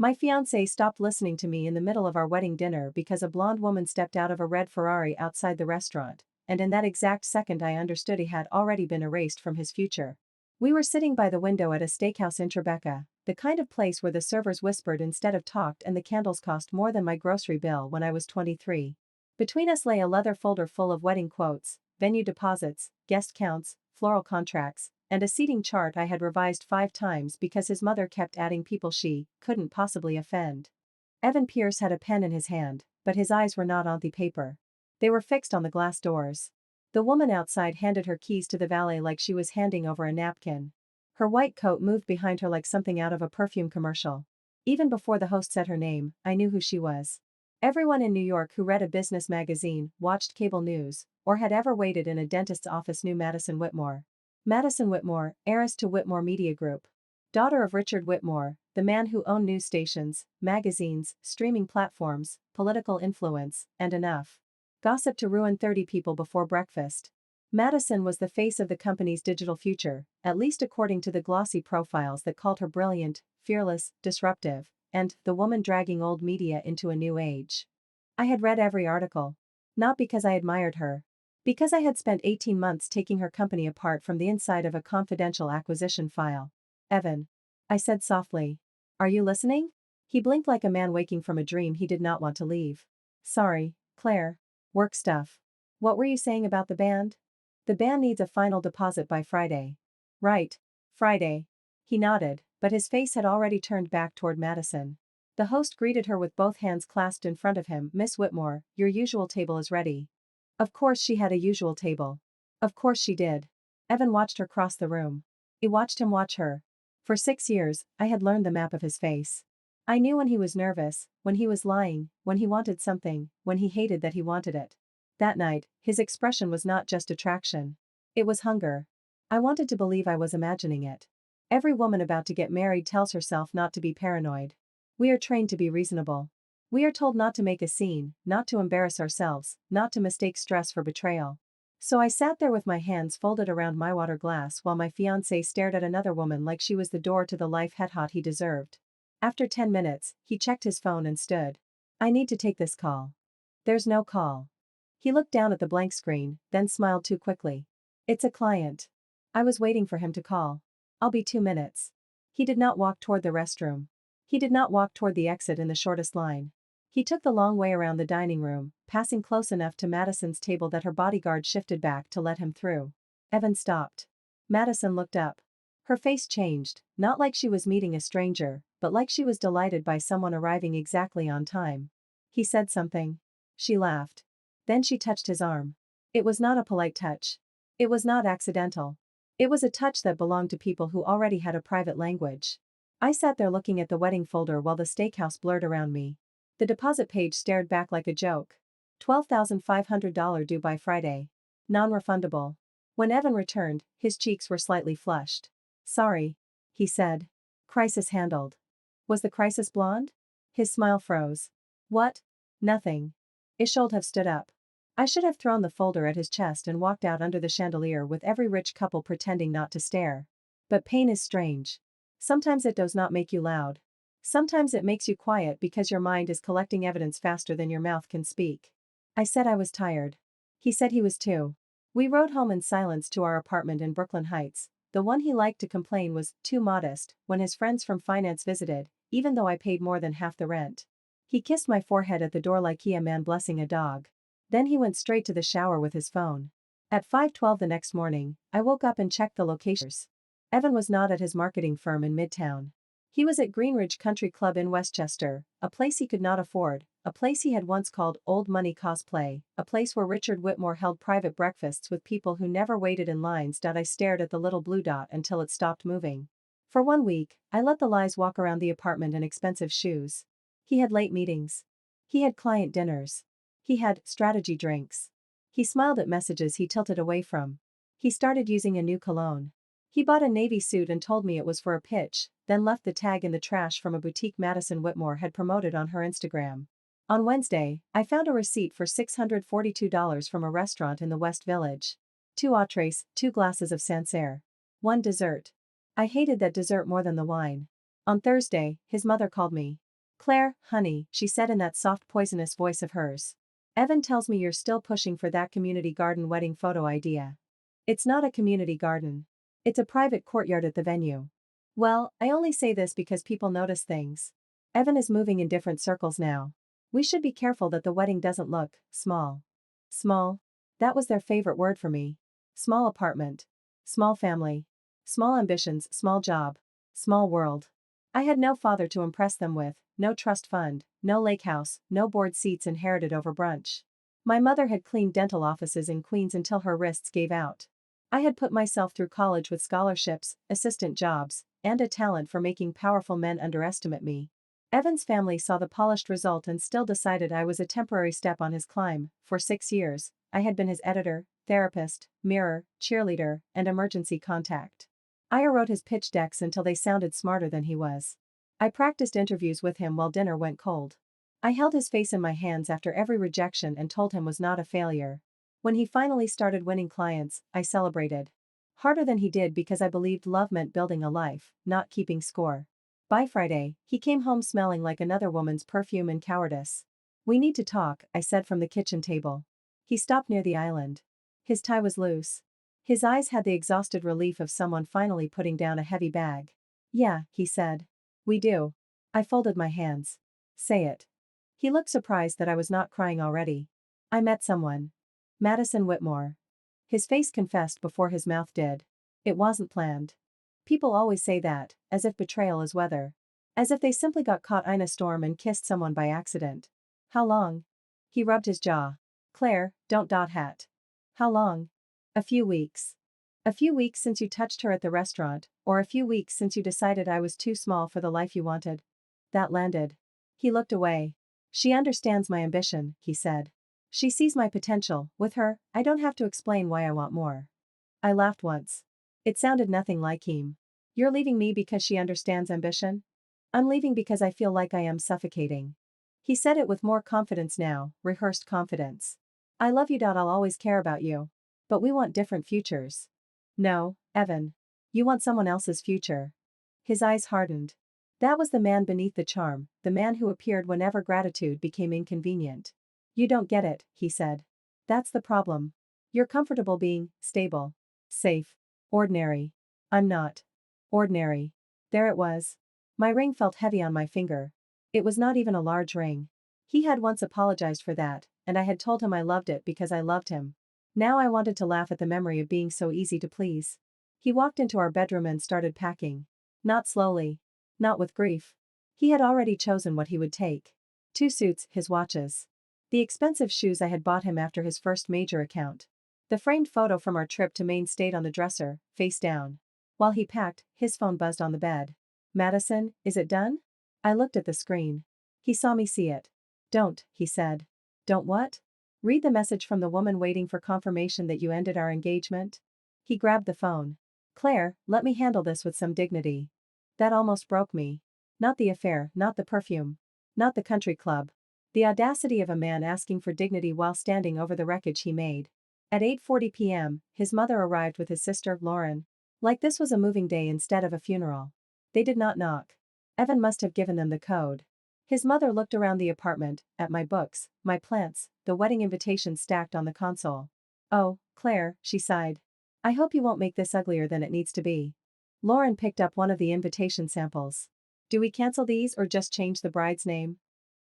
My fiancé stopped listening to me in the middle of our wedding dinner because a blonde woman stepped out of a red Ferrari outside the restaurant, and in that exact second I understood he had already been erased from his future. We were sitting by the window at a steakhouse in Tribeca, the kind of place where the servers whispered instead of talked and the candles cost more than my grocery bill when I was 23. Between us lay a leather folder full of wedding quotes, venue deposits, guest counts, floral contracts, and a seating chart I had revised 5 times because his mother kept adding people she couldn't possibly offend. Evan Pierce had a pen in his hand, but his eyes were not on the paper. They were fixed on the glass doors. The woman outside handed her keys to the valet like she was handing over a napkin. Her white coat moved behind her like something out of a perfume commercial. Even before the host said her name, I knew who she was. Everyone in New York who read a business magazine, watched cable news, or had ever waited in a dentist's office knew Madison Whitmore. Madison Whitmore, heiress to Whitmore Media Group. Daughter of Richard Whitmore, the man who owned news stations, magazines, streaming platforms, political influence, and enough gossip to ruin 30 people before breakfast. Madison was the face of the company's digital future, at least according to the glossy profiles that called her brilliant, fearless, disruptive, and the woman dragging old media into a new age. I had read every article. Not because I admired her. Because I had spent 18 months taking her company apart from the inside of a confidential acquisition file. Evan. I said softly. Are you listening? He blinked like a man waking from a dream he did not want to leave. Sorry, Claire. Work stuff. What were you saying about the band? The band needs a final deposit by Friday. Right. Friday. He nodded, but his face had already turned back toward Madison. The host greeted her with both hands clasped in front of him. Miss Whitmore, your usual table is ready. Of course she had a usual table. Of course she did. Evan watched her cross the room. He watched him watch her. For 6 years, I had learned the map of his face. I knew when he was nervous, when he was lying, when he wanted something, when he hated that he wanted it. That night, his expression was not just attraction. It was hunger. I wanted to believe I was imagining it. Every woman about to get married tells herself not to be paranoid. We are trained to be reasonable. We are told not to make a scene, not to embarrass ourselves, not to mistake stress for betrayal. So I sat there with my hands folded around my water glass while my fiancé stared at another woman like she was the door to the life headshot he deserved. After 10 minutes, he checked his phone and stood. I need to take this call. There's no call. He looked down at the blank screen, then smiled too quickly. It's a client. I was waiting for him to call. I'll be 2 minutes. He did not walk toward the restroom. He did not walk toward the exit in the shortest line. He took the long way around the dining room, passing close enough to Madison's table that her bodyguard shifted back to let him through. Evan stopped. Madison looked up. Her face changed, not like she was meeting a stranger, but like she was delighted by someone arriving exactly on time. He said something. She laughed. Then she touched his arm. It was not a polite touch. It was not accidental. It was a touch that belonged to people who already had a private language. I sat there looking at the wedding folder while the steakhouse blurred around me. The deposit page stared back like a joke. $12,500 due by Friday. Non-refundable. When Evan returned, his cheeks were slightly flushed. Sorry. He said. Crisis handled. Was the crisis blonde? His smile froze. What? Nothing. Isholdhave stood up. I should have thrown the folder at his chest and walked out under the chandelier with every rich couple pretending not to stare. But pain is strange. Sometimes it does not make you loud. Sometimes it makes you quiet because your mind is collecting evidence faster than your mouth can speak. I said I was tired. He said he was too. We rode home in silence to our apartment in Brooklyn Heights. The one he liked to complain was too modest when his friends from finance visited, even though I paid more than half the rent. He kissed my forehead at the door like a man blessing a dog. Then he went straight to the shower with his phone. At 5:12 the next morning, I woke up and checked the locations. Evan was not at his marketing firm in Midtown. He was at Greenridge Country Club in Westchester, a place he could not afford, a place he had once called Old Money Cosplay, a place where Richard Whitmore held private breakfasts with people who never waited in lines. I stared at the little blue dot until it stopped moving. For 1 week, I let the lies walk around the apartment in expensive shoes. He had late meetings. He had client dinners. He had strategy drinks. He smiled at messages he tilted away from. He started using a new cologne. He bought a navy suit and told me it was for a pitch, then left the tag in the trash from a boutique Madison Whitmore had promoted on her Instagram. On Wednesday, I found a receipt for $642 from a restaurant in the West Village. 2 entrees, 2 glasses of Sancerre. 1 dessert. I hated that dessert more than the wine. On Thursday, his mother called me. Claire, honey, she said in that soft poisonous voice of hers. Evan tells me you're still pushing for that community garden wedding photo idea. It's not a community garden. It's a private courtyard at the venue. Well, I only say this because people notice things. Evan is moving in different circles now. We should be careful that the wedding doesn't look small. Small? That was their favorite word for me. Small apartment. Small family. Small ambitions, small job. Small world. I had no father to impress them with, no trust fund, no lake house, no board seats inherited over brunch. My mother had cleaned dental offices in Queens until her wrists gave out. I had put myself through college with scholarships, assistant jobs, and a talent for making powerful men underestimate me. Evan's family saw the polished result and still decided I was a temporary step on his climb. For 6 years, I had been his editor, therapist, mirror, cheerleader, and emergency contact. I wrote his pitch decks until they sounded smarter than he was. I practiced interviews with him while dinner went cold. I held his face in my hands after every rejection and told him was not a failure. When he finally started winning clients, I celebrated. Harder than he did because I believed love meant building a life, not keeping score. By Friday, he came home smelling like another woman's perfume and cowardice. We need to talk, I said from the kitchen table. He stopped near the island. His tie was loose. His eyes had the exhausted relief of someone finally putting down a heavy bag. Yeah, he said. We do. I folded my hands. Say it. He looked surprised that I was not crying already. I met someone. Madison Whitmore. His face confessed before his mouth did. It wasn't planned. People always say that, as if betrayal is weather. As if they simply got caught in a storm and kissed someone by accident. How long? He rubbed his jaw. Claire, don't hat. How long? A few weeks. A few weeks since you touched her at the restaurant, or a few weeks since you decided I was too small for the life you wanted. That landed. He looked away. She understands my ambition, he said. She sees my potential. With her, I don't have to explain why I want more. I laughed once. It sounded nothing like him. You're leaving me because she understands ambition? I'm leaving because I feel like I am suffocating. He said it with more confidence now, rehearsed confidence. I love you. I'll always care about you. But we want different futures. No, Evan. You want someone else's future. His eyes hardened. That was the man beneath the charm, the man who appeared whenever gratitude became inconvenient. You don't get it, he said. That's the problem. You're comfortable being stable, safe, ordinary. I'm not. Ordinary. There it was. My ring felt heavy on my finger. It was not even a large ring. He had once apologized for that, and I had told him I loved it because I loved him. Now I wanted to laugh at the memory of being so easy to please. He walked into our bedroom and started packing. Not slowly. Not with grief. He had already chosen what he would take. 2 suits, his watches. The expensive shoes I had bought him after his first major account. The framed photo from our trip to Maine stayed on the dresser, face down. While he packed, his phone buzzed on the bed. Madison, is it done? I looked at the screen. He saw me see it. Don't, he said. Don't what? Read the message from the woman waiting for confirmation that you ended our engagement. He grabbed the phone. Claire, let me handle this with some dignity. That almost broke me. Not the affair, not the perfume. Not the country club. The audacity of a man asking for dignity while standing over the wreckage he made. At 8:40 p.m., his mother arrived with his sister, Lauren. Like this was a moving day instead of a funeral. They did not knock. Evan must have given them the code. His mother looked around the apartment, at my books, my plants, the wedding invitations stacked on the console. Oh, Claire, she sighed. I hope you won't make this uglier than it needs to be. Lauren picked up one of the invitation samples. Do we cancel these or just change the bride's name?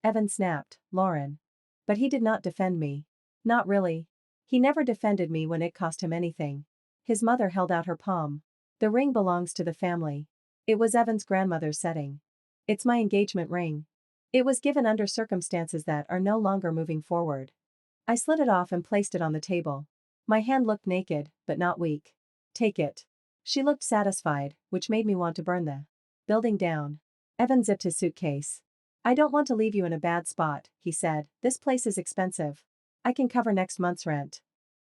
Evan snapped, Lauren. But he did not defend me. Not really. He never defended me when it cost him anything. His mother held out her palm. The ring belongs to the family. It was Evan's grandmother's setting. It's my engagement ring. It was given under circumstances that are no longer moving forward. I slid it off and placed it on the table. My hand looked naked, but not weak. Take it. She looked satisfied, which made me want to burn the building down. Evan zipped his suitcase. I don't want to leave you in a bad spot, he said. This place is expensive. I can cover next month's rent.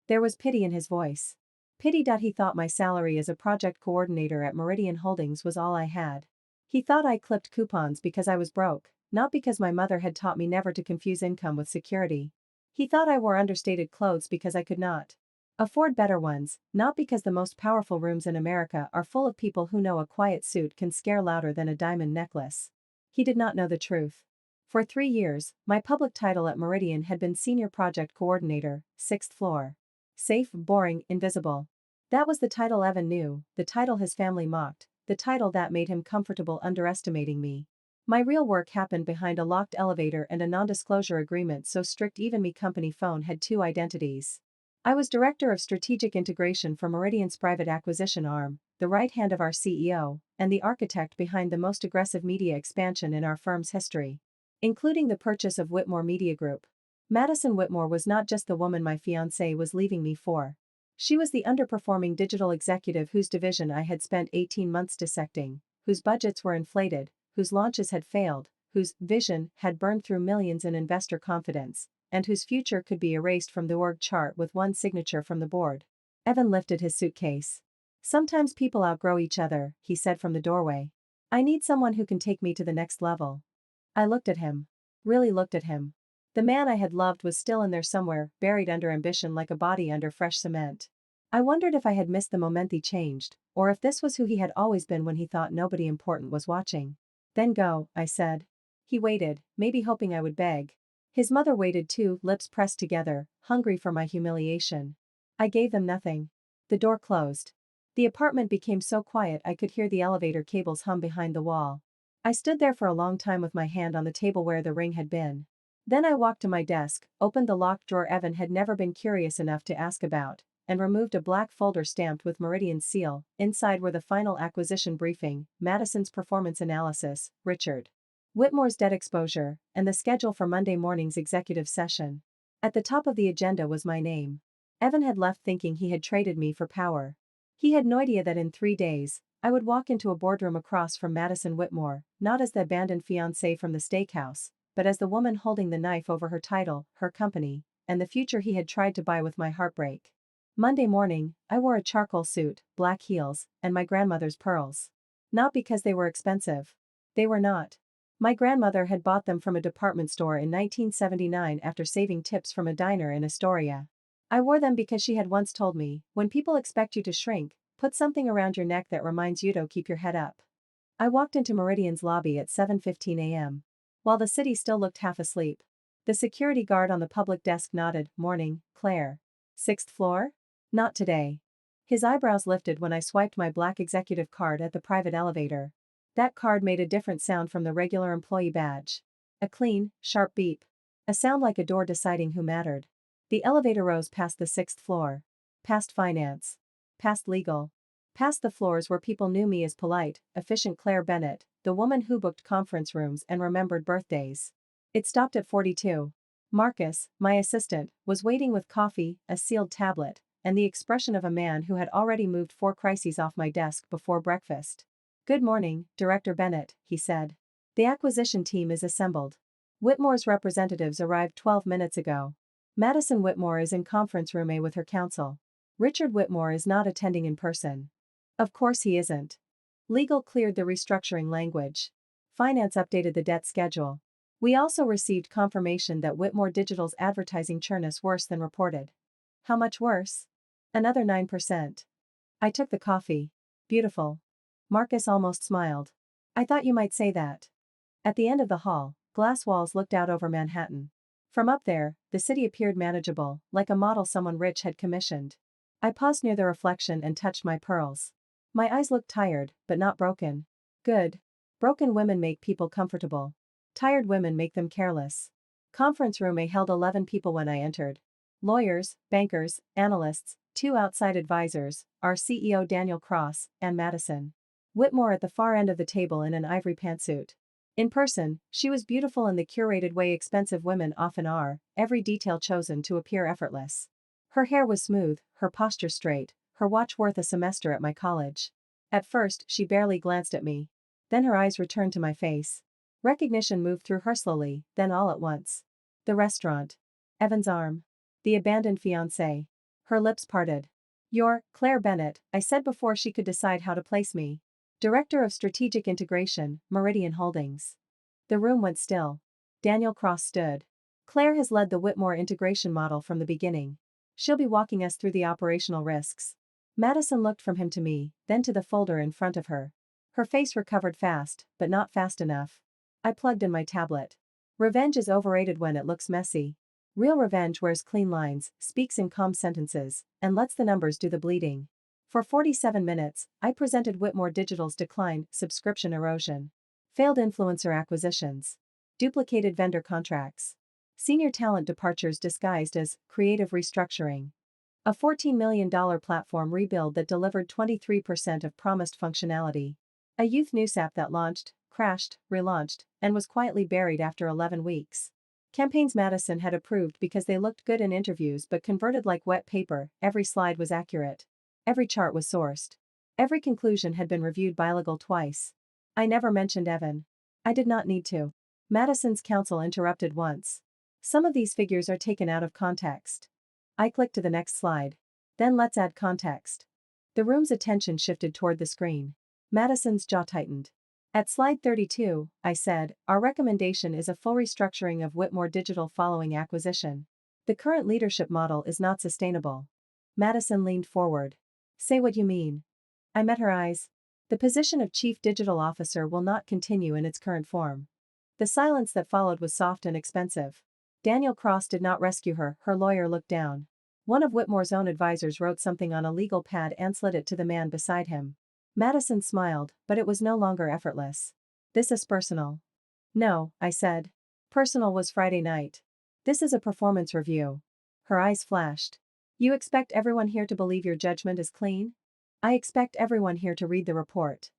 There was pity in his voice. Pity. He thought my salary as a project coordinator at Meridian Holdings was all I had. He thought I clipped coupons because I was broke, not because my mother had taught me never to confuse income with security. He thought I wore understated clothes because I could not afford better ones, not because the most powerful rooms in America are full of people who know a quiet suit can scare louder than a diamond necklace. He did not know the truth. For 3 years, my public title at Meridian had been Senior Project Coordinator, 6th floor. Safe, boring, invisible. That was the title Evan knew, the title his family mocked, the title that made him comfortable underestimating me. My real work happened behind a locked elevator and a non-disclosure agreement so strict even me company phone had two identities. I was Director of Strategic Integration for Meridian's private acquisition arm, the right hand of our CEO, and the architect behind the most aggressive media expansion in our firm's history, including the purchase of Whitmore Media Group. Madison Whitmore was not just the woman my fiancé was leaving me for. She was the underperforming digital executive whose division I had spent 18 months dissecting, whose budgets were inflated, whose launches had failed, whose vision had burned through millions in investor confidence, and whose future could be erased from the org chart with one signature from the board. Evan lifted his suitcase. Sometimes people outgrow each other, he said from the doorway. I need someone who can take me to the next level. I looked at him. Really looked at him. The man I had loved was still in there somewhere, buried under ambition like a body under fresh cement. I wondered if I had missed the moment he changed, or if this was who he had always been when he thought nobody important was watching. Then go, I said. He waited, maybe hoping I would beg. His mother waited too, lips pressed together, hungry for my humiliation. I gave them nothing. The door closed. The apartment became so quiet I could hear the elevator cables hum behind the wall. I stood there for a long time with my hand on the table where the ring had been. Then I walked to my desk, opened the locked drawer Evan had never been curious enough to ask about, and removed a black folder stamped with Meridian's seal. Inside were the final acquisition briefing, Madison's performance analysis, Richard Whitmore's debt exposure, and the schedule for Monday morning's executive session. At the top of the agenda was my name. Evan had left thinking he had traded me for power. He had no idea that in 3 days, I would walk into a boardroom across from Madison Whitmore, not as the abandoned fiancé from the steakhouse, but as the woman holding the knife over her title, her company, and the future he had tried to buy with my heartbreak. Monday morning, I wore a charcoal suit, black heels, and my grandmother's pearls. Not because they were expensive. They were not. My grandmother had bought them from a department store in 1979 after saving tips from a diner in Astoria. I wore them because she had once told me, when people expect you to shrink, put something around your neck that reminds you to keep your head up. I walked into Meridian's lobby at 7:15 a.m. While the city still looked half asleep. The security guard on the public desk nodded. Morning, Claire. 6th floor? Not today. His eyebrows lifted when I swiped my black executive card at the private elevator. That card made a different sound from the regular employee badge. A clean, sharp beep. A sound like a door deciding who mattered. The elevator rose past the 6th floor. Past finance. Past legal. Past the floors where people knew me as polite, efficient Claire Bennett, the woman who booked conference rooms and remembered birthdays. It stopped at 42. Marcus, my assistant, was waiting with coffee, a sealed tablet, and the expression of a man who had already moved 4 crises off my desk before breakfast. Good morning, Director Bennett, he said. The acquisition team is assembled. Whitmore's representatives arrived 12 minutes ago. Madison Whitmore is in conference room A with her counsel. Richard Whitmore is not attending in person. Of course he isn't. Legal cleared the restructuring language. Finance updated the debt schedule. We also received confirmation that Whitmore Digital's advertising churn is worse than reported. How much worse? Another 9%. I took the coffee. Beautiful. Marcus almost smiled. I thought you might say that. At the end of the hall, glass walls looked out over Manhattan. From up there, the city appeared manageable, like a model someone rich had commissioned. I paused near the reflection and touched my pearls. My eyes looked tired, but not broken. Good. Broken women make people comfortable. Tired women make them careless. Conference room A held 11 people when I entered. Lawyers, bankers, analysts, 2 outside advisors, our CEO Daniel Cross, and Madison Whitmore at the far end of the table in an ivory pantsuit. In person, she was beautiful in the curated way expensive women often are, every detail chosen to appear effortless. Her hair was smooth, her posture straight, her watch worth a semester at my college. At first, she barely glanced at me. Then her eyes returned to my face. Recognition moved through her slowly, then all at once. The restaurant. Evan's arm. The abandoned fiancé. Her lips parted. You're Claire Bennett, I said before she could decide how to place me. Director of Strategic Integration, Meridian Holdings. The room went still. Daniel Cross stood. Claire has led the Whitmore integration model from the beginning. She'll be walking us through the operational risks. Madison looked from him to me, then to the folder in front of her. Her face recovered fast, but not fast enough. I plugged in my tablet. Revenge is overrated when it looks messy. Real revenge wears clean lines, speaks in calm sentences, and lets the numbers do the bleeding. For 47 minutes, I presented Whitmore Digital's decline, subscription erosion, failed influencer acquisitions, duplicated vendor contracts, senior talent departures disguised as creative restructuring, a $14 million platform rebuild that delivered 23% of promised functionality, a youth news app that launched, crashed, relaunched, and was quietly buried after 11 weeks. Campaigns Madison had approved because they looked good in interviews but converted like wet paper. Every slide was accurate. Every chart was sourced. Every conclusion had been reviewed bilingual twice. I never mentioned Evan. I did not need to. Madison's counsel interrupted once. Some of these figures are taken out of context. I clicked to the next slide. Then let's add context. The room's attention shifted toward the screen. Madison's jaw tightened. At slide 32, I said, our recommendation is a full restructuring of Whitmore Digital following acquisition. The current leadership model is not sustainable. Madison leaned forward. Say what you mean. I met her eyes. The position of Chief Digital Officer will not continue in its current form. The silence that followed was soft and expensive. Daniel Cross did not rescue her, her lawyer looked down. One of Whitmore's own advisors wrote something on a legal pad and slid it to the man beside him. Madison smiled, but it was no longer effortless. This is personal. No, I said. Personal was Friday night. This is a performance review. Her eyes flashed. You expect everyone here to believe your judgment is clean? I expect everyone here to read the report.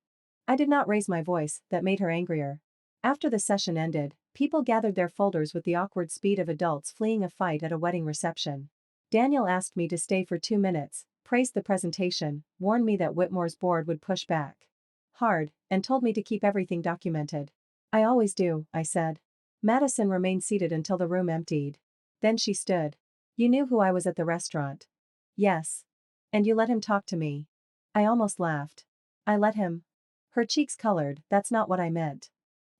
I did not raise my voice, that made her angrier. After the session ended, people gathered their folders with the awkward speed of adults fleeing a fight at a wedding reception. Daniel asked me to stay for 2 minutes, praised the presentation, warned me that Whitmore's board would push back hard, and told me to keep everything documented. I always do, I said. Madison remained seated until the room emptied. Then she stood. You knew who I was at the restaurant. Yes. And you let him talk to me. I almost laughed. I let him. Her cheeks colored, that's not what I meant.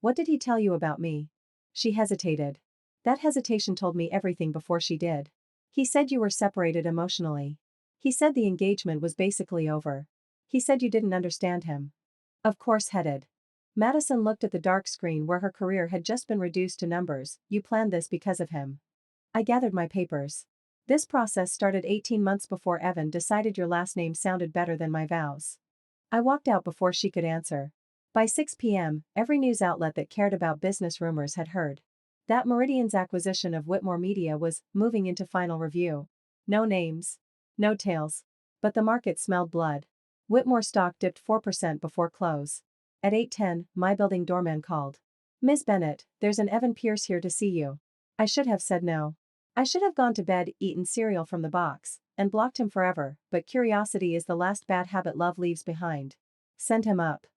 What did he tell you about me? She hesitated. That hesitation told me everything before she did. He said you were separated emotionally. He said the engagement was basically over. He said you didn't understand him. Of course, headed. Madison looked at the dark screen where her career had just been reduced to numbers. You planned this because of him. I gathered my papers. This process started 18 months before Evan decided your last name sounded better than my vows. I walked out before she could answer. By 6 p.m., every news outlet that cared about business rumors had heard that Meridian's acquisition of Whitmore Media was moving into final review. No names. No tails. But the market smelled blood. Whitmore stock dipped 4% before close. At 8:10, my building doorman called. Ms. Bennett, there's an Evan Pierce here to see you. I should have said no. I should have gone to bed, eaten cereal from the box, and blocked him forever, but curiosity is the last bad habit love leaves behind. Send him up.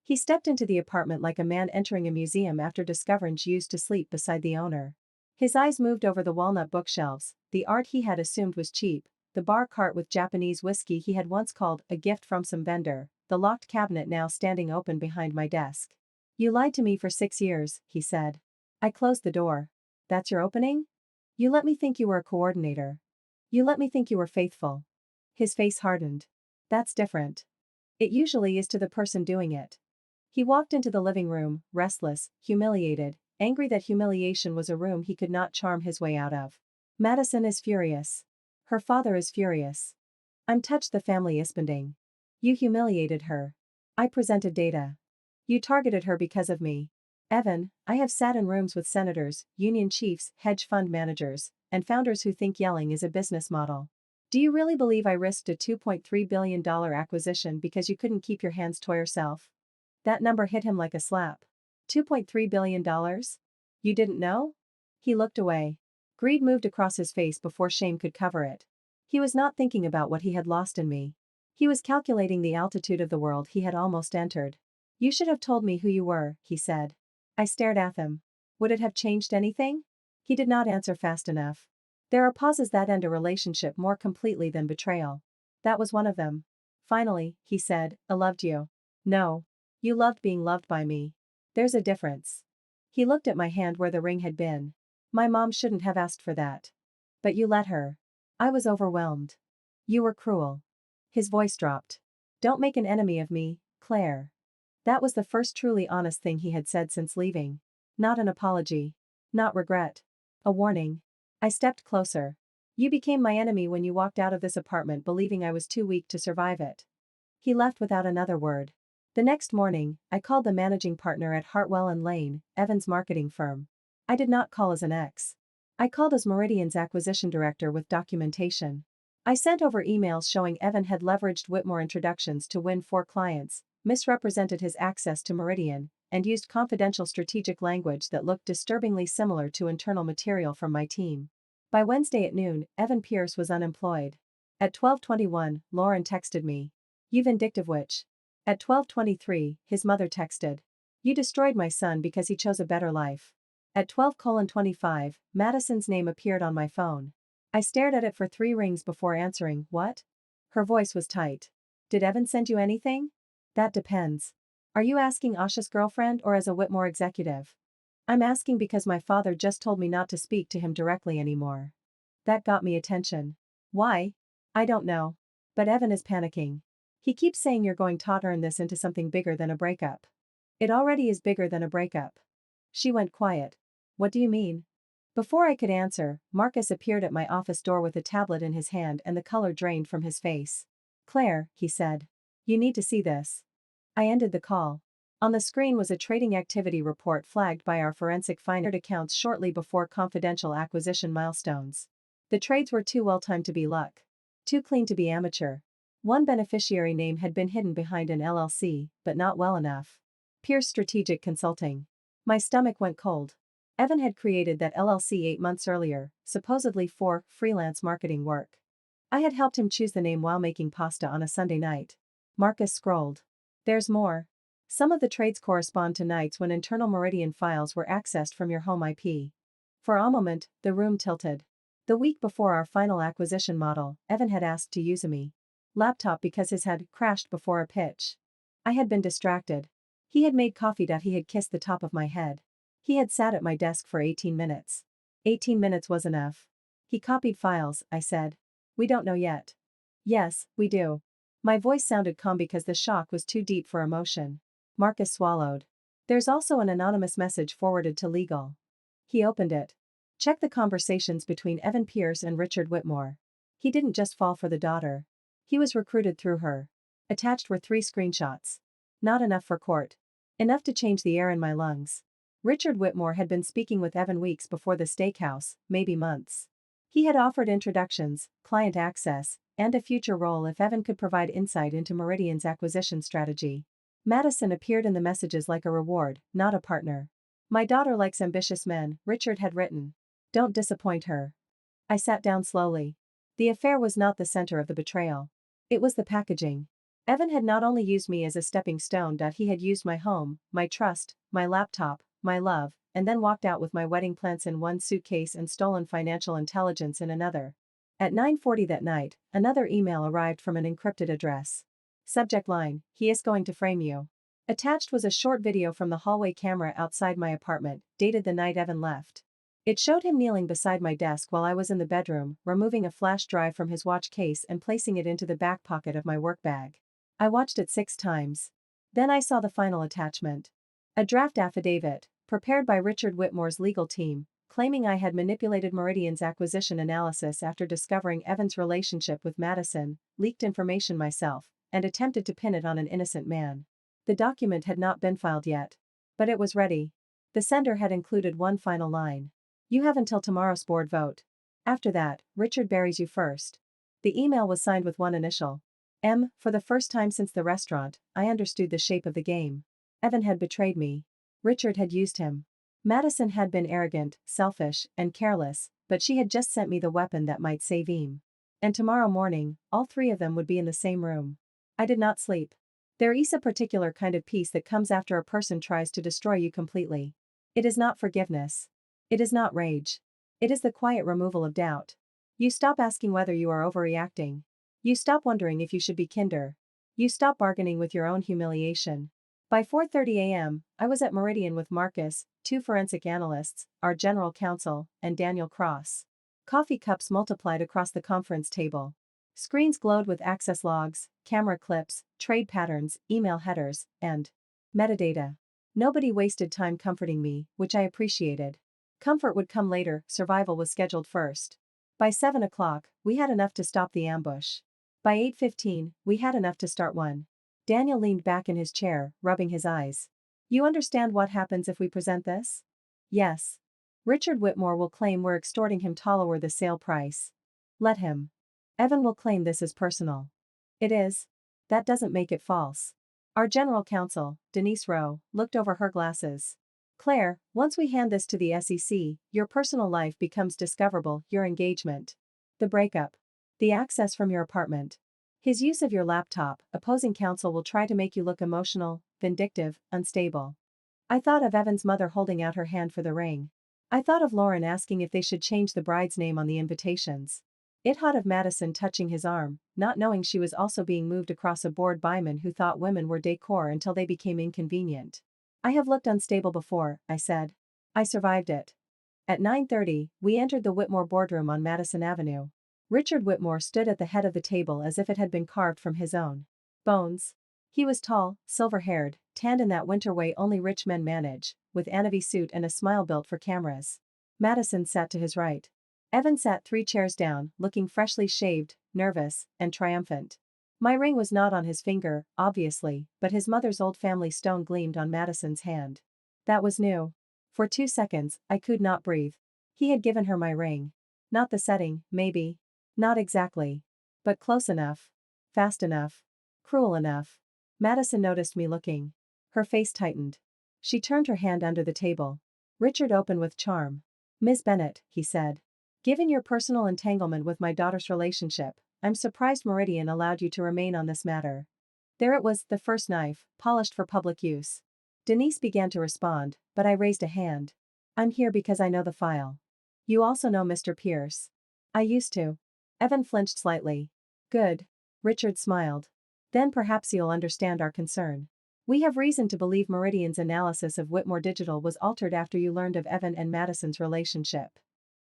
He stepped into the apartment like a man entering a museum after discovering she used to sleep beside the owner. His eyes moved over the walnut bookshelves, the art he had assumed was cheap, the bar cart with Japanese whiskey he had once called a gift from some vendor, the locked cabinet now standing open behind my desk. You lied to me for 6 years, he said. I closed the door. That's your opening? You let me think you were a coordinator. You let me think you were faithful. His face hardened. That's different. It usually is to the person doing it. He walked into the living room, restless, humiliated, angry that humiliation was a room he could not charm his way out of. Madison is furious. Her father is furious. I'm touched the family is spending. You humiliated her. I presented data. You targeted her because of me. Evan, I have sat in rooms with senators, union chiefs, hedge fund managers, and founders who think yelling is a business model. Do you really believe I risked a $2.3 billion acquisition because you couldn't keep your hands to yourself? That number hit him like a slap. $2.3 billion? You didn't know? He looked away. Greed moved across his face before shame could cover it. He was not thinking about what he had lost in me. He was calculating the altitude of the world he had almost entered. You should have told me who you were, he said. I stared at him. Would it have changed anything? He did not answer fast enough. There are pauses that end a relationship more completely than betrayal. That was one of them. Finally, he said, I loved you. No. You loved being loved by me. There's a difference. He looked at my hand where the ring had been. My mom shouldn't have asked for that. But you let her. I was overwhelmed. You were cruel. His voice dropped. Don't make an enemy of me, Claire. That was the first truly honest thing he had said since leaving. Not an apology. Not regret. A warning. I stepped closer. You became my enemy when you walked out of this apartment believing I was too weak to survive it. He left without another word. The next morning, I called the managing partner at Hartwell and Lane, Evan's marketing firm. I did not call as an ex. I called as Meridian's acquisition director with documentation. I sent over emails showing Evan had leveraged Whitmore introductions to win 4 clients, misrepresented his access to Meridian, and used confidential strategic language that looked disturbingly similar to internal material from my team. By Wednesday at noon, Evan Pierce was unemployed. At 12:21, Lauren texted me. You vindictive witch. At 12:23, his mother texted. You destroyed my son because he chose a better life. At 12:25, Madison's name appeared on my phone. I stared at it for 3 rings before answering, what? Her voice was tight. Did Evan send you anything? That depends. Are you asking Asha's girlfriend or as a Whitmore executive? I'm asking because my father just told me not to speak to him directly anymore. That got me attention. Why? I don't know. But Evan is panicking. He keeps saying you're going to turn this into something bigger than a breakup. It already is bigger than a breakup. She went quiet. What do you mean? Before I could answer, Marcus appeared at my office door with a tablet in his hand and the color drained from his face. Claire, he said. You need to see this. I ended the call. On the screen was a trading activity report flagged by our forensic finance accounts shortly before confidential acquisition milestones. The trades were too well timed to be luck. Too clean to be amateur. One beneficiary name had been hidden behind an LLC, but not well enough. Pierce Strategic Consulting. My stomach went cold. Evan had created that LLC 8 months earlier, supposedly for freelance marketing work. I had helped him choose the name while making pasta on a Sunday night. Marcus scrolled. There's more. Some of the trades correspond to nights when internal Meridian files were accessed from your home IP. For a moment, the room tilted. The week before our final acquisition model, Evan had asked to use me laptop because his had crashed before a pitch. I had been distracted. He had made coffee. He had kissed the top of my head. He had sat at my desk for 18 minutes. 18 minutes was enough. He copied files, I said. We don't know yet. Yes, we do. My voice sounded calm because the shock was too deep for emotion. Marcus swallowed. There's also an anonymous message forwarded to legal. He opened it. Check the conversations between Evan Pierce and Richard Whitmore. He didn't just fall for the daughter. He was recruited through her. Attached were 3 screenshots. Not enough for court. Enough to change the air in my lungs. Richard Whitmore had been speaking with Evan weeks before the steakhouse, maybe months. He had offered introductions, client access, and a future role if Evan could provide insight into Meridian's acquisition strategy. Madison appeared in the messages like a reward, not a partner. My daughter likes ambitious men, Richard had written. Don't disappoint her. I sat down slowly. The affair was not the center of the betrayal. It was the packaging. Evan had not only used me as a stepping stone, he had used my home, my trust, my laptop, my love, and then walked out with my wedding plans in one suitcase and stolen financial intelligence in another. At 9:40 that night, another email arrived from an encrypted address. Subject line, he is going to frame you. Attached was a short video from the hallway camera outside my apartment, dated the night Evan left. It showed him kneeling beside my desk while I was in the bedroom, removing a flash drive from his watch case and placing it into the back pocket of my work bag. I watched it 6 times. Then I saw the final attachment. A draft affidavit, prepared by Richard Whitmore's legal team, claiming I had manipulated Meridian's acquisition analysis after discovering Evan's relationship with Madison, leaked information myself, and attempted to pin it on an innocent man. The document had not been filed yet. But it was ready. The sender had included one final line. You have until tomorrow's board vote. After that, Richard buries you first. The email was signed with one initial. M. For the first time since the restaurant, I understood the shape of the game. Evan had betrayed me. Richard had used him. Madison had been arrogant, selfish, and careless, but she had just sent me the weapon that might save him. And tomorrow morning, all 3 of them would be in the same room. I did not sleep. There is a particular kind of peace that comes after a person tries to destroy you completely. It is not forgiveness. It is not rage. It is the quiet removal of doubt. You stop asking whether you are overreacting. You stop wondering if you should be kinder. You stop bargaining with your own humiliation. By 4:30 a.m., I was at Meridian with Marcus, 2 forensic analysts, our general counsel, and Daniel Cross. Coffee cups multiplied across the conference table. Screens glowed with access logs, camera clips, trade patterns, email headers, and metadata. Nobody wasted time comforting me, which I appreciated. Comfort would come later, survival was scheduled first. By 7 o'clock, we had enough to stop the ambush. By 8:15, we had enough to start one. Daniel leaned back in his chair, rubbing his eyes. You understand what happens if we present this? Yes. Richard Whitmore will claim we're extorting him to lower the sale price. Let him. Evan will claim this is personal. It is. That doesn't make it false. Our general counsel, Denise Rowe, looked over her glasses. Claire, once we hand this to the SEC, your personal life becomes discoverable, your engagement. The breakup. The access from your apartment. His use of your laptop, opposing counsel will try to make you look emotional, vindictive, unstable. I thought of Evan's mother holding out her hand for the ring. I thought of Lauren asking if they should change the bride's name on the invitations. It thought of Madison touching his arm, not knowing she was also being moved across a board by men who thought women were decor until they became inconvenient. I have looked unstable before, I said. I survived it. At 9:30, we entered the Whitmore boardroom on Madison Avenue. Richard Whitmore stood at the head of the table as if it had been carved from his own bones. He was tall, silver-haired, tanned in that winter way only rich men manage, with an navy suit and a smile built for cameras. Madison sat to his right. Evan sat 3 chairs down, looking freshly shaved, nervous, and triumphant. My ring was not on his finger, obviously, but his mother's old family stone gleamed on Madison's hand. That was new. For 2 seconds, I could not breathe. He had given her my ring. Not the setting, maybe. Not exactly. But close enough. Fast enough. Cruel enough. Madison noticed me looking. Her face tightened. She turned her hand under the table. Richard opened with charm. Ms. Bennett, he said. Given your personal entanglement with my daughter's relationship, I'm surprised Meridian allowed you to remain on this matter. There it was, the first knife, polished for public use. Denise began to respond, but I raised a hand. I'm here because I know the file. You also know Mr. Pierce. I used to. Evan flinched slightly. Good. Richard smiled. Then perhaps you'll understand our concern. We have reason to believe Meridian's analysis of Whitmore Digital was altered after you learned of Evan and Madison's relationship.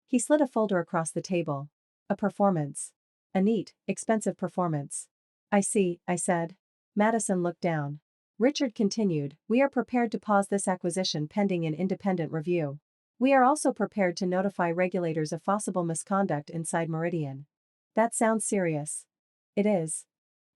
He slid a folder across the table. A performance. A neat, expensive performance. I see, I said. Madison looked down. Richard continued, we are prepared to pause this acquisition pending an independent review. We are also prepared to notify regulators of possible misconduct inside Meridian. That sounds serious. It is.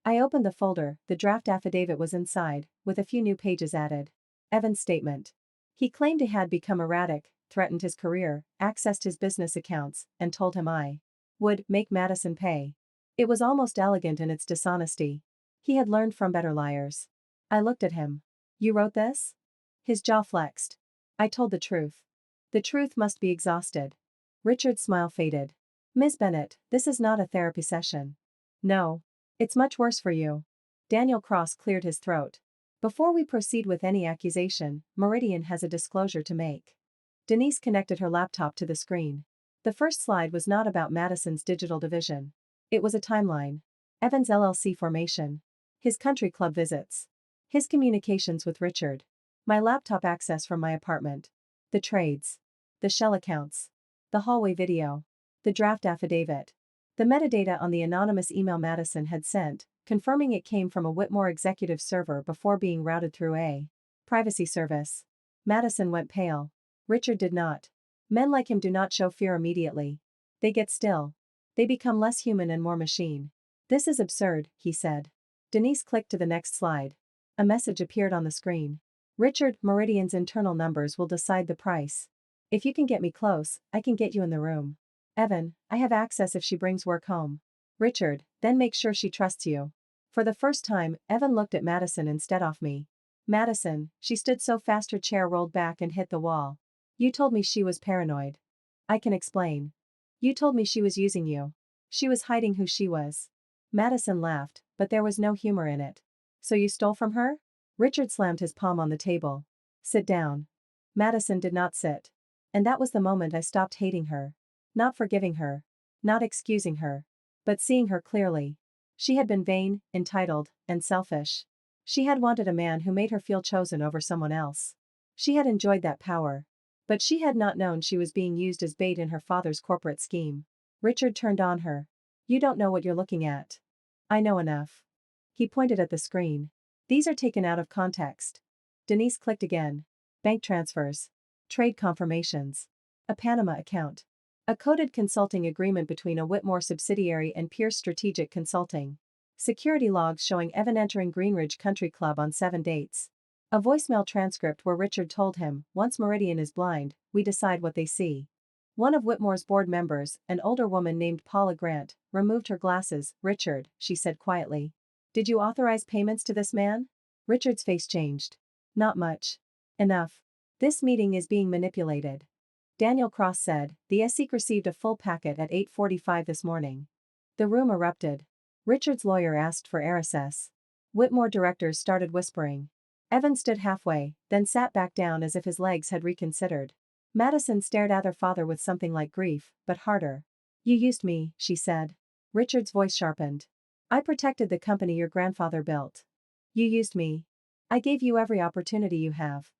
I opened the folder, the draft affidavit was inside, with a few new pages added. Evan's statement. He claimed he had become erratic, threatened his career, accessed his business accounts, and told him I would make Madison pay. It was almost elegant in its dishonesty. He had learned from better liars. I looked at him. You wrote this? His jaw flexed. I told the truth. The truth must be exhausted. Richard's smile faded. Ms. Bennett, this is not a therapy session. No. It's much worse for you. Daniel Cross cleared his throat. Before we proceed with any accusation, Meridian has a disclosure to make. Denise connected her laptop to the screen. The first slide was not about Madison's digital division. It was a timeline. Evans LLC formation. His country club visits. His communications with Richard. My laptop access from my apartment. The trades. The shell accounts. The hallway video. The draft affidavit. The metadata on the anonymous email Madison had sent, confirming it came from a Whitmore executive server before being routed through a privacy service. Madison went pale. Richard did not. Men like him do not show fear immediately. They get still. They become less human and more machine. This is absurd, he said. Denise clicked to the next slide. A message appeared on the screen. Richard, Meridian's internal numbers will decide the price. If you can get me close, I can get you in the room. Evan, I have access if she brings work home. Richard, then make sure she trusts you. For the first time, Evan looked at Madison instead of me. Madison, she stood so fast her chair rolled back and hit the wall. You told me she was paranoid. I can explain. You told me she was using you. She was hiding who she was. Madison laughed, but there was no humor in it. So you stole from her? Richard slammed his palm on the table. Sit down. Madison did not sit. And that was the moment I stopped hating her. Not forgiving her. Not excusing her. But seeing her clearly. She had been vain, entitled, and selfish. She had wanted a man who made her feel chosen over someone else. She had enjoyed that power. But she had not known she was being used as bait in her father's corporate scheme. Richard turned on her. You don't know what you're looking at. I know enough. He pointed at the screen. These are taken out of context. Denise clicked again. Bank transfers. Trade confirmations. A Panama account. A coded consulting agreement between a Whitmore subsidiary and Pierce Strategic Consulting. Security logs showing Evan entering Greenridge Country Club on 7 dates. A voicemail transcript where Richard told him, "Once Meridian is blind, we decide what they see." One of Whitmore's board members, an older woman named Paula Grant, removed her glasses. "Richard," she said quietly. "Did you authorize payments to this man?" Richard's face changed. "Not much. Enough. This meeting is being manipulated." Daniel Cross said, "The SEC received a full packet at 8:45 this morning." The room erupted. Richard's lawyer asked for RSS. Whitmore directors started whispering. Evan stood halfway, then sat back down as if his legs had reconsidered. Madison stared at her father with something like grief, but harder. "You used me," she said. Richard's voice sharpened. "I protected the company your grandfather built. You used me. I gave you every opportunity you have."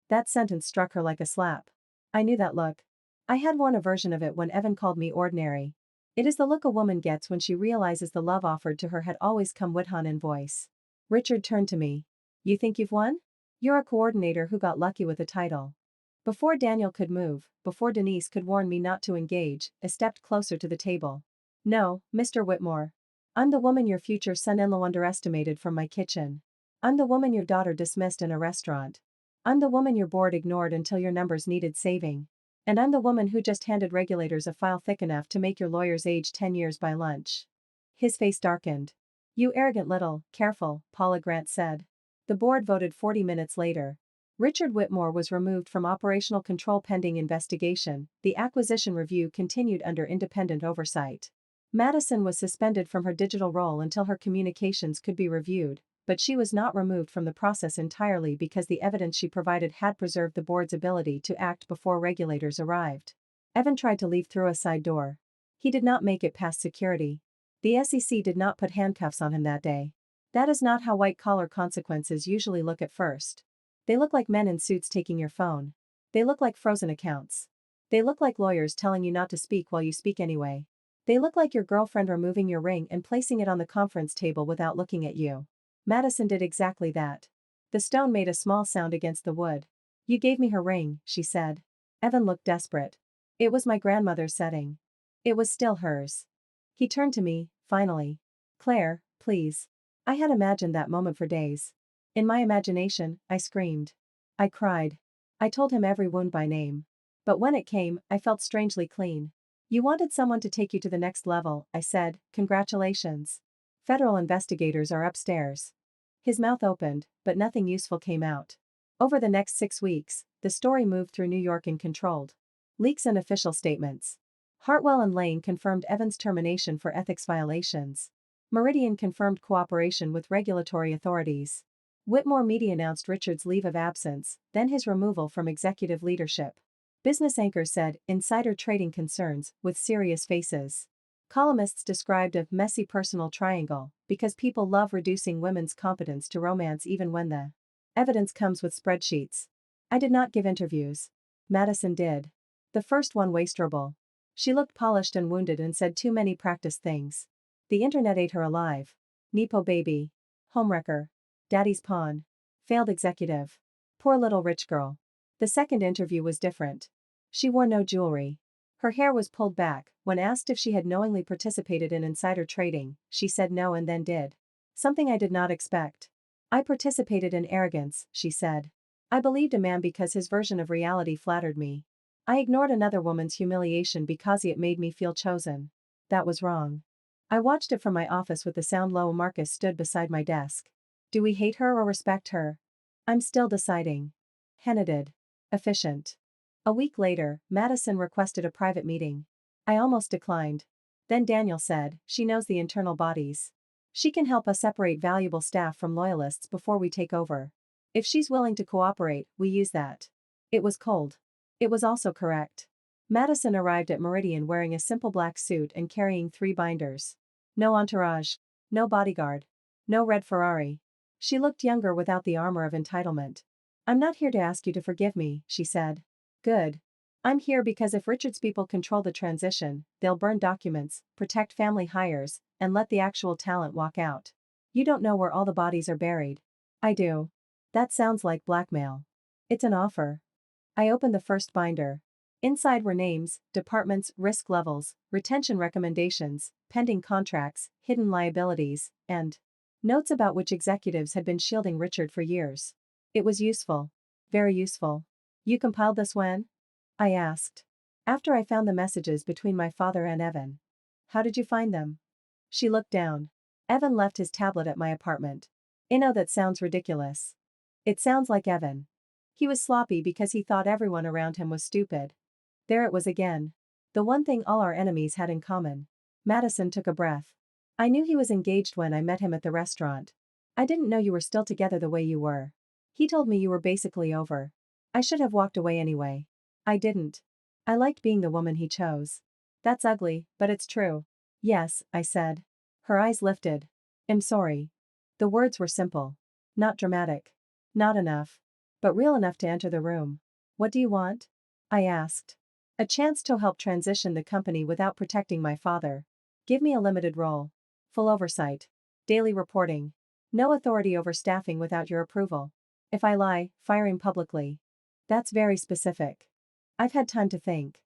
That sentence struck her like a slap. I knew that look. I had worn a version of it when Evan called me ordinary. It is the look a woman gets when she realizes the love offered to her had always come with in voice. Richard turned to me. "You think you've won? You're a coordinator who got lucky with a title." Before Daniel could move, before Denise could warn me not to engage, I stepped closer to the table. "No, Mr. Whitmore. I'm the woman your future son-in-law underestimated from my kitchen. I'm the woman your daughter dismissed in a restaurant. I'm the woman your board ignored until your numbers needed saving. And I'm the woman who just handed regulators a file thick enough to make your lawyers age 10 years by lunch." His face darkened. "You arrogant little, careful," Paula Grant said. The board voted 40 minutes later. Richard Whitmore was removed from operational control pending investigation. The acquisition review continued under independent oversight. Madison was suspended from her digital role until her communications could be reviewed, but she was not removed from the process entirely because the evidence she provided had preserved the board's ability to act before regulators arrived. Evan tried to leave through a side door. He did not make it past security. The SEC did not put handcuffs on him that day. That is not how white-collar consequences usually look at first. They look like men in suits taking your phone. They look like frozen accounts. They look like lawyers telling you not to speak while you speak anyway. They look like your girlfriend removing your ring and placing it on the conference table without looking at you. Madison did exactly that. The stone made a small sound against the wood. "You gave me her ring," she said. Evan looked desperate. "It was my grandmother's setting. It was still hers." He turned to me, finally. "Claire, please." I had imagined that moment for days. In my imagination, I screamed. I cried. I told him every wound by name. But when it came, I felt strangely clean. "You wanted someone to take you to the next level," I said. "Congratulations. Federal investigators are upstairs." His mouth opened, but nothing useful came out. Over the next 6 weeks, the story moved through New York in controlled leaks and official statements. Hartwell and Lane confirmed Evans' termination for ethics violations. Meridian confirmed cooperation with regulatory authorities. Whitmore Media announced Richard's leave of absence, then his removal from executive leadership. Business anchors said, "Insider trading concerns," with serious faces. Columnists described a messy personal triangle, because people love reducing women's competence to romance even when the evidence comes with spreadsheets. I did not give interviews. Madison did. The first one wasterable. She looked polished and wounded and said too many practiced things. The internet ate her alive. Nepo baby. Homewrecker. Daddy's pawn. Failed executive. Poor little rich girl. The second interview was different. She wore no jewelry. Her hair was pulled back. When asked if she had knowingly participated in insider trading, she said no and then did. Something I did not expect. "I participated in arrogance," she said. "I believed a man because his version of reality flattered me. I ignored another woman's humiliation because it made me feel chosen. That was wrong." I watched it from my office with the sound low. Marcus stood beside my desk. "Do we hate her or respect her?" "I'm still deciding." Hannah did. Efficient. A week later, Madison requested a private meeting. I almost declined. Then Daniel said, "She knows the internal bodies. She can help us separate valuable staff from loyalists before we take over. If she's willing to cooperate, we use that." It was cold. It was also correct. Madison arrived at Meridian wearing a simple black suit and carrying 3 binders. No entourage. No bodyguard. No red Ferrari. She looked younger without the armor of entitlement. "I'm not here to ask you to forgive me," she said. "Good. I'm here because if Richard's people control the transition, they'll burn documents, protect family hires, and let the actual talent walk out. You don't know where all the bodies are buried." "I do." "That sounds like blackmail." "It's an offer." I opened the first binder. Inside were names, departments, risk levels, retention recommendations, pending contracts, hidden liabilities, and notes about which executives had been shielding Richard for years. It was useful. Very useful. You compiled this when? I asked. After I found the messages between my father and Evan. How did you find them? She looked down. Evan left his tablet at my apartment. I know that sounds ridiculous. It sounds like Evan. He was sloppy because he thought everyone around him was stupid. There it was again. The one thing all our enemies had in common. Madison took a breath. I knew he was engaged when I met him at the restaurant. I didn't know you were still together the way you were. He told me you were basically over. I should have walked away anyway. I didn't. I liked being the woman he chose. That's ugly, but it's true. Yes, I said. Her eyes lifted. I'm sorry. The words were simple. Not dramatic. Not enough. But real enough to enter the room. What do you want? I asked. A chance to help transition the company without protecting my father. Give me a limited role. Full oversight. Daily reporting. No authority over staffing without your approval. If I lie, firing publicly. That's very specific. I've had time to think.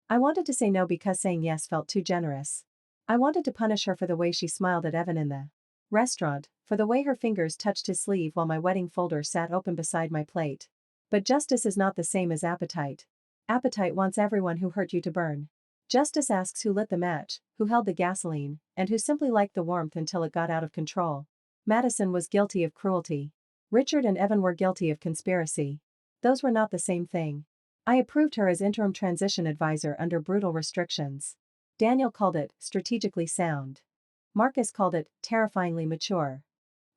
I wanted to say no because saying yes felt too generous. I wanted to punish her for the way she smiled at Evan in the restaurant, for the way her fingers touched his sleeve while my wedding folder sat open beside my plate. But justice is not the same as appetite. Appetite wants everyone who hurt you to burn. Justice asks who lit the match, who held the gasoline, and who simply liked the warmth until it got out of control. Madison was guilty of cruelty. Richard and Evan were guilty of conspiracy. Those were not the same thing. I approved her as interim transition advisor under brutal restrictions. Daniel called it strategically sound. Marcus called it terrifyingly mature.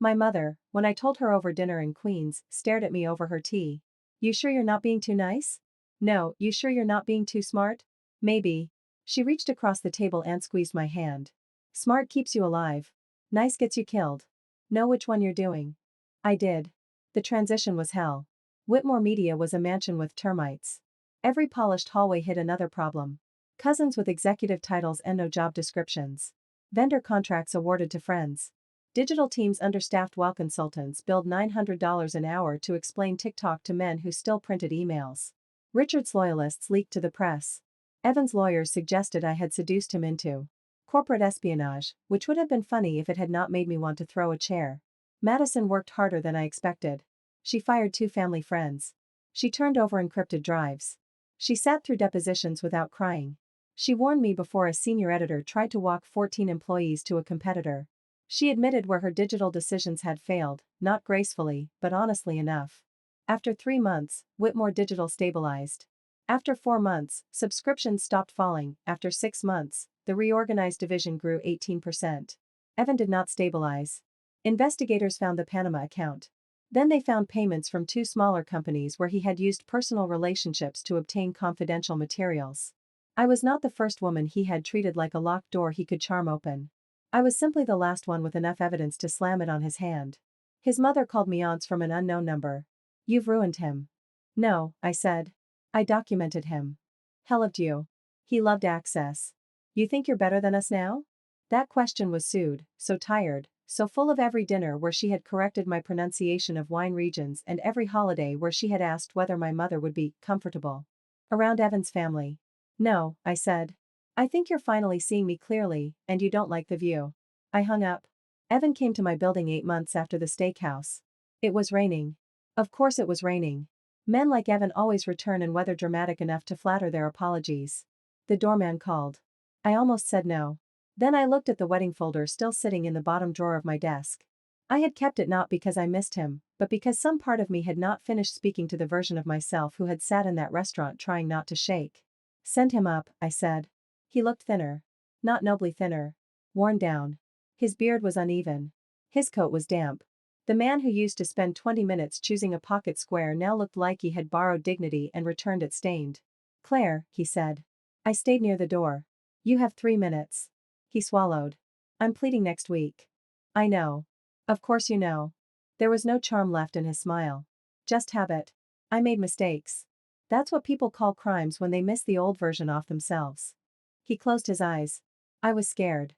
My mother, when I told her over dinner in Queens, stared at me over her tea. You sure you're not being too nice? No, you sure you're not being too smart? Maybe. She reached across the table and squeezed my hand. Smart keeps you alive. Nice gets you killed. Know which one you're doing. I did. The transition was hell. Whitmore Media was a mansion with termites. Every polished hallway hid another problem. Cousins with executive titles and no job descriptions. Vendor contracts awarded to friends. Digital teams understaffed while consultants billed $900 an hour to explain TikTok to men who still printed emails. Richard's loyalists leaked to the press. Evan's lawyers suggested I had seduced him into corporate espionage, which would have been funny if it had not made me want to throw a chair. Madison worked harder than I expected. She fired 2 family friends. She turned over encrypted drives. She sat through depositions without crying. She warned me before a senior editor tried to walk 14 employees to a competitor. She admitted where her digital decisions had failed, not gracefully, but honestly enough. After 3 months, Whitmore Digital stabilized. After 4 months, subscriptions stopped falling. After 6 months, the reorganized division grew 18%. Evan did not stabilize. Investigators found the Panama account. Then they found payments from 2 smaller companies where he had used personal relationships to obtain confidential materials. I was not the first woman he had treated like a locked door he could charm open. I was simply the last one with enough evidence to slam it on his hand. His mother called me aunts from an unknown number. You've ruined him. No, I said. I documented him. He loved you. He loved access. You think you're better than us now? That question was sued, so tired, so full of every dinner where she had corrected my pronunciation of wine regions and every holiday where she had asked whether my mother would be comfortable around Evan's family. No, I said. I think you're finally seeing me clearly, and you don't like the view. I hung up. Evan came to my building 8 months after the steakhouse. It was raining. Of course it was raining. Men like Evan always return in weather dramatic enough to flatter their apologies. The doorman called. I almost said no. Then I looked at the wedding folder still sitting in the bottom drawer of my desk. I had kept it not because I missed him, but because some part of me had not finished speaking to the version of myself who had sat in that restaurant trying not to shake. Send him up, I said. He looked thinner. Not nobly thinner. Worn down. His beard was uneven. His coat was damp. The man who used to spend 20 minutes choosing a pocket square now looked like he had borrowed dignity and returned it stained. Claire, he said. I stayed near the door. You have 3 minutes. He swallowed. I'm pleading next week. I know. Of course you know. There was no charm left in his smile. Just habit. I made mistakes. That's what people call crimes when they miss the old version off themselves. He closed his eyes. I was scared.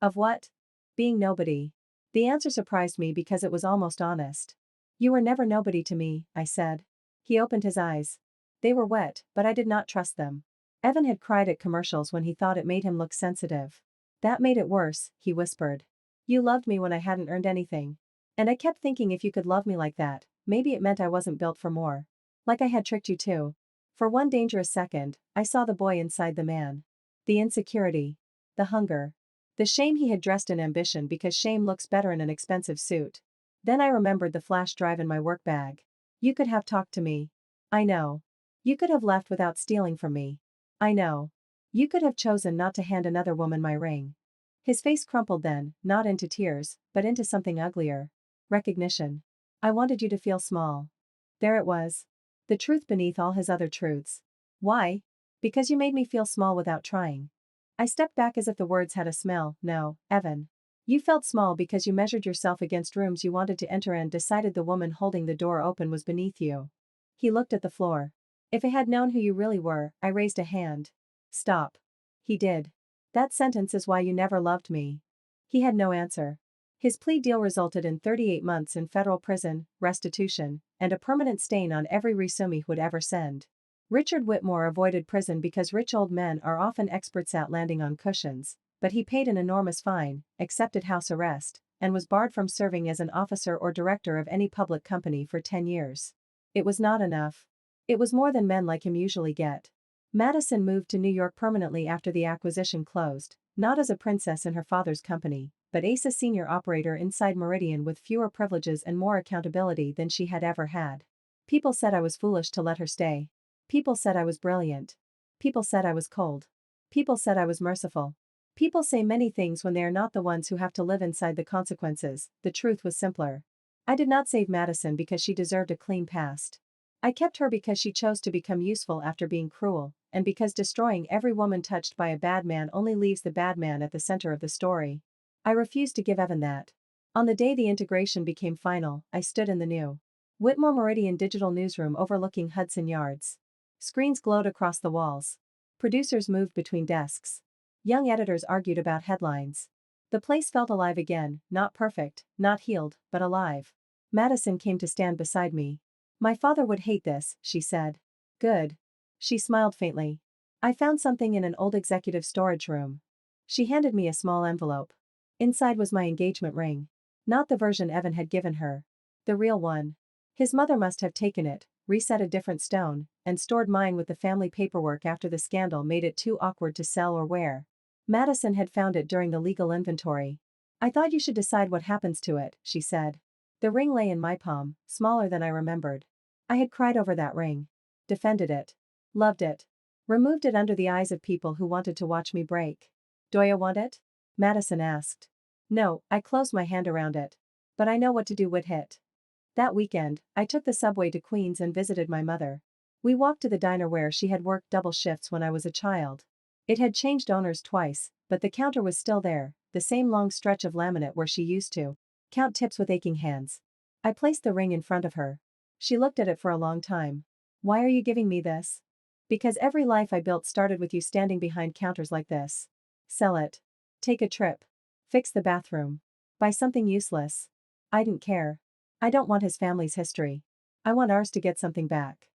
Of what? Being nobody. The answer surprised me because it was almost honest. You were never nobody to me, I said. He opened his eyes. They were wet, but I did not trust them. Evan had cried at commercials when he thought it made him look sensitive. That made it worse, he whispered. You loved me when I hadn't earned anything. And I kept thinking if you could love me like that, maybe it meant I wasn't built for more. Like I had tricked you too. For one dangerous second, I saw the boy inside the man. The insecurity. The hunger. The shame he had dressed in ambition because shame looks better in an expensive suit. Then I remembered the flash drive in my work bag. You could have talked to me. I know. You could have left without stealing from me. I know. You could have chosen not to hand another woman my ring. His face crumpled then, not into tears, but into something uglier. Recognition. I wanted you to feel small. There it was. The truth beneath all his other truths. Why? Because you made me feel small without trying. I stepped back as if the words had a smell. No, Evan. You felt small because you measured yourself against rooms you wanted to enter and decided the woman holding the door open was beneath you. He looked at the floor. If I had known who you really were, I raised a hand. Stop. He did. That sentence is why you never loved me. He had no answer. His plea deal resulted in 38 months in federal prison, restitution, and a permanent stain on every resume he would ever send. Richard Whitmore avoided prison because rich old men are often experts at landing on cushions, but he paid an enormous fine, accepted house arrest, and was barred from serving as an officer or director of any public company for 10 years. It was not enough. It was more than men like him usually get. Madison moved to New York permanently after the acquisition closed, not as a princess in her father's company, but as a senior operator inside Meridian with fewer privileges and more accountability than she had ever had. People said I was foolish to let her stay. People said I was brilliant. People said I was cold. People said I was merciful. People say many things when they are not the ones who have to live inside the consequences. The truth was simpler. I did not save Madison because she deserved a clean past. I kept her because she chose to become useful after being cruel, and because destroying every woman touched by a bad man only leaves the bad man at the center of the story. I refused to give Evan that. On the day the integration became final, I stood in the new Whitmore Meridian digital newsroom overlooking Hudson Yards. Screens glowed across the walls. Producers moved between desks. Young editors argued about headlines. The place felt alive again, not perfect, not healed, but alive. Madison came to stand beside me. My father would hate this, she said. Good. She smiled faintly. I found something in an old executive storage room. She handed me a small envelope. Inside was my engagement ring. Not the version Evan had given her. The real one. His mother must have taken it, reset a different stone, and stored mine with the family paperwork after the scandal made it too awkward to sell or wear. Madison had found it during the legal inventory. I thought you should decide what happens to it, she said. The ring lay in my palm, smaller than I remembered. I had cried over that ring. Defended it. Loved it. Removed it under the eyes of people who wanted to watch me break. Do I want it? Madison asked. No, I closed my hand around it. But I know what to do with it. That weekend, I took the subway to Queens and visited my mother. We walked to the diner where she had worked double shifts when I was a child. It had changed owners twice, but the counter was still there, the same long stretch of laminate where she used to count tips with aching hands. I placed the ring in front of her. She looked at it for a long time. Why are you giving me this? Because every life I built started with you standing behind counters like this. Sell it. Take a trip. Fix the bathroom. Buy something useless. I didn't care. I don't want his family's history. I want ours to get something back.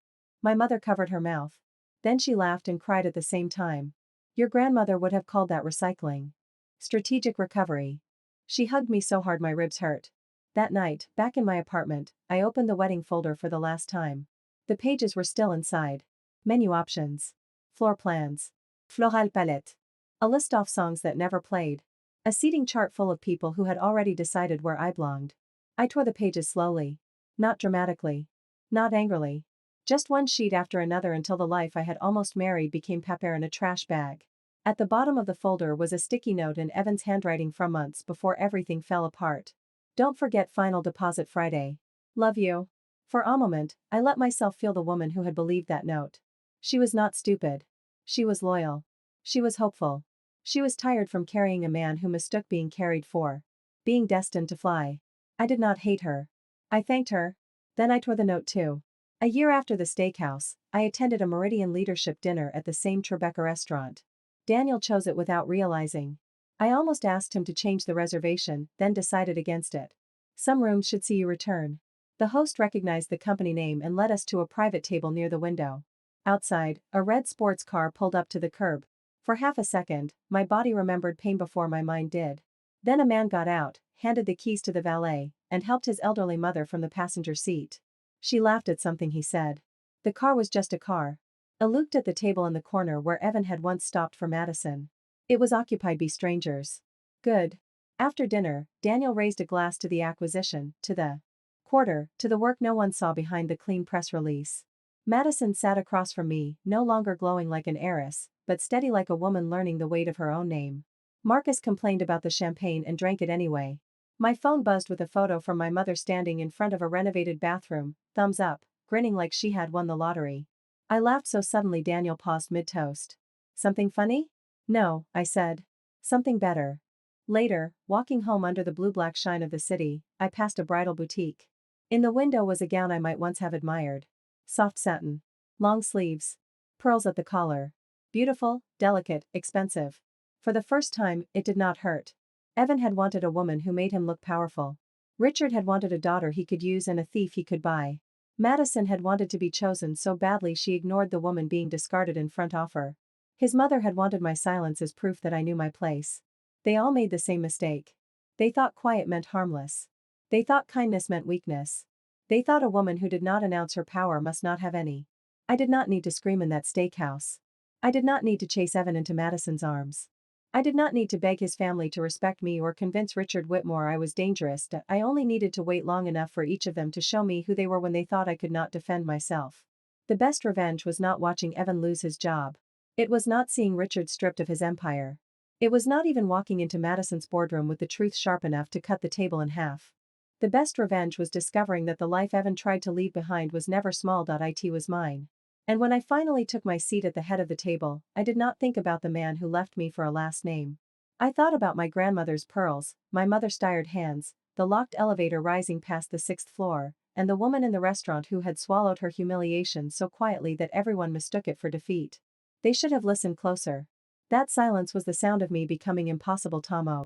My mother covered her mouth. Then she laughed and cried at the same time. Your grandmother would have called that recycling. Strategic recovery. She hugged me so hard my ribs hurt. That night, back in my apartment, I opened the wedding folder for the last time. The pages were still inside. Menu options. Floor plans. Floral palette. A list of songs that never played. A seating chart full of people who had already decided where I belonged. I tore the pages slowly. Not dramatically. Not angrily. Just one sheet after another until the life I had almost married became paper in a trash bag. At the bottom of the folder was a sticky note in Evan's handwriting from months before everything fell apart. Don't forget final deposit Friday. Love you. For a moment, I let myself feel the woman who had believed that note. She was not stupid. She was loyal. She was hopeful. She was tired from carrying a man who mistook being carried for being destined to fly. I did not hate her. I thanked her. Then I tore the note too. A year after the steakhouse, I attended a Meridian leadership dinner at the same Tribeca restaurant. Daniel chose it without realizing. I almost asked him to change the reservation, then decided against it. Some rooms should see you return. The host recognized the company name and led us to a private table near the window. Outside, a red sports car pulled up to the curb. For half a second, my body remembered pain before my mind did. Then a man got out, handed the keys to the valet, and helped his elderly mother from the passenger seat. She laughed at something he said. The car was just a car. I looked at the table in the corner where Evan had once stopped for Madison. It was occupied by strangers. Good. After dinner, Daniel raised a glass to the acquisition, to the quarter, to the work no one saw behind the clean press release. Madison sat across from me, no longer glowing like an heiress, but steady like a woman learning the weight of her own name. Marcus complained about the champagne and drank it anyway. My phone buzzed with a photo from my mother standing in front of a renovated bathroom, thumbs up, grinning like she had won the lottery. I laughed so suddenly Daniel paused mid-toast. Something funny? No, I said. Something better. Later, walking home under the blue-black shine of the city, I passed a bridal boutique. In the window was a gown I might once have admired. Soft satin. Long sleeves. Pearls at the collar. Beautiful, delicate, expensive. For the first time, it did not hurt. Evan had wanted a woman who made him look powerful. Richard had wanted a daughter he could use and a thief he could buy. Madison had wanted to be chosen so badly she ignored the woman being discarded in front of her. His mother had wanted my silence as proof that I knew my place. They all made the same mistake. They thought quiet meant harmless. They thought kindness meant weakness. They thought a woman who did not announce her power must not have any. I did not need to scream in that steakhouse. I did not need to chase Evan into Madison's arms. I did not need to beg his family to respect me or convince Richard Whitmore I was dangerous. I only needed to wait long enough for each of them to show me who they were when they thought I could not defend myself. The best revenge was not watching Evan lose his job. It was not seeing Richard stripped of his empire. It was not even walking into Madison's boardroom with the truth sharp enough to cut the table in half. The best revenge was discovering that the life Evan tried to leave behind was never small. It was mine. And when I finally took my seat at the head of the table, I did not think about the man who left me for a last name. I thought about my grandmother's pearls, my mother's tired hands, the locked elevator rising past the 6th floor, and the woman in the restaurant who had swallowed her humiliation so quietly that everyone mistook it for defeat. They should have listened closer. That silence was the sound of me becoming impossible. Tomo.